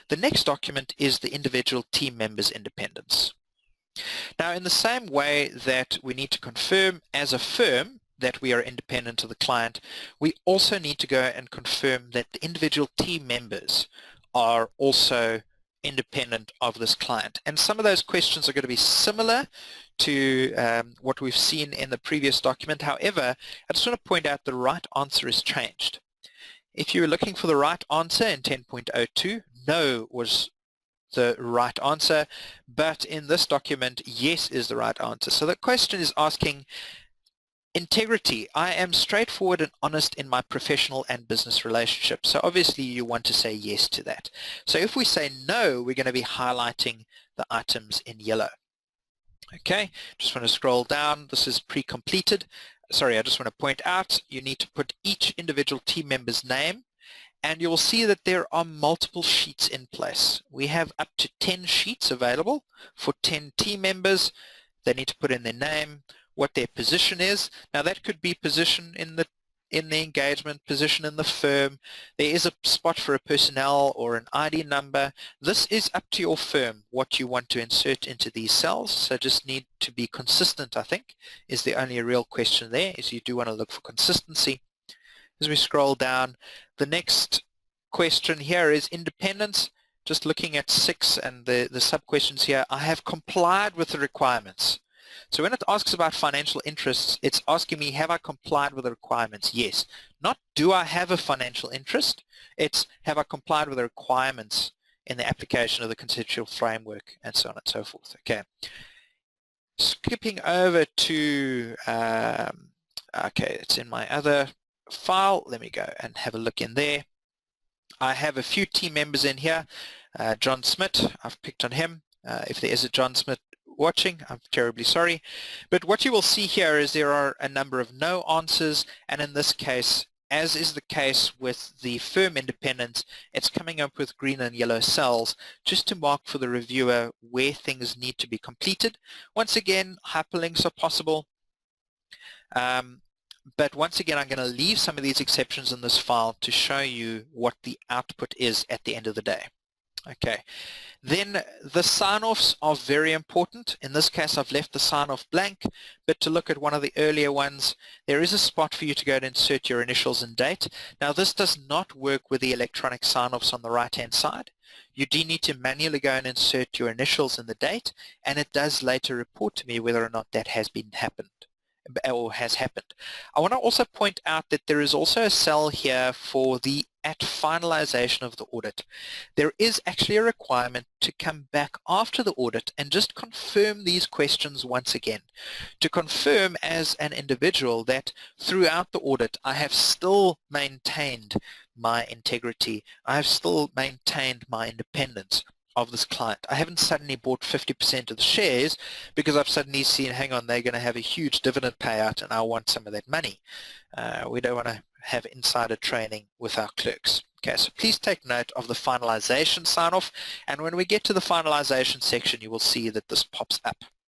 The next document is the individual team member's independence. Now, in the same way that we need to confirm as a firm that we are independent of the client, we also need to go and confirm that the individual team members are also independent of this client. And some of those questions are going to be similar to what we've seen in the previous document. However, I just want to point out the right answer is changed. If you were looking for the right answer in 10.02, no was the right answer, but in this document, yes is the right answer. So the question is asking, integrity. I am straightforward and honest in my professional and business relationships. So obviously you want to say yes to that. So if we say no, we're going to be highlighting the items in yellow. Okay, just want to scroll down. This is pre-completed. Sorry, I just want to point out you need to put each individual team member's name, and you'll see that there are multiple sheets in place. We have up to 10 sheets available for 10 team members. They need to put in their name, what their position is. Now that could be position in the engagement, position in the firm. There is a spot for a personnel or an ID number. This is up to your firm what you want to insert into these cells, so just need to be consistent, I think, is the only real question there, is you do want to look for consistency. As we scroll down, the next question here is independence. Just looking at 6 and the sub-questions here, I have complied with the requirements. So when it asks about financial interests, it's asking me, have I complied with the requirements? Yes. Not do I have a financial interest, it's have I complied with the requirements in the application of the conceptual framework, and so on and so forth. Okay. Skipping over to, okay, it's in my other file. Let me go and have a look in there. I have a few team members in here. John Smith, I've picked on him. If there is a John Smith watching, I'm terribly sorry. But what you will see here is there are a number of no answers, and in this case, as is the case with the firm independence, it's coming up with green and yellow cells just to mark for the reviewer where things need to be completed. Once again, hyperlinks are possible. But once again, I'm going to leave some of these exceptions in this file to show you what the output is at the end of the day. Okay, then the sign-offs are very important. In this case, I've left the sign-off blank, but to look at one of the earlier ones, there is a spot for you to go and insert your initials and date. Now, this does not work with the electronic sign-offs on the right-hand side. You do need to manually go and insert your initials and the date, and it does later report to me whether or not that has happened. I want to also point out that there is also a cell here for the at finalization of the audit. There is actually a requirement to come back after the audit and just confirm these questions once again. To confirm as an individual that throughout the audit I have still maintained my integrity, I have still maintained my independence of this client. I haven't suddenly bought 50% of the shares because I've suddenly seen, hang on, they're going to have a huge dividend payout and I want some of that money. We don't want to have insider trading with our clerks. Okay, so please take note of the finalization sign-off, and when we get to the finalization section, you will see that this pops up.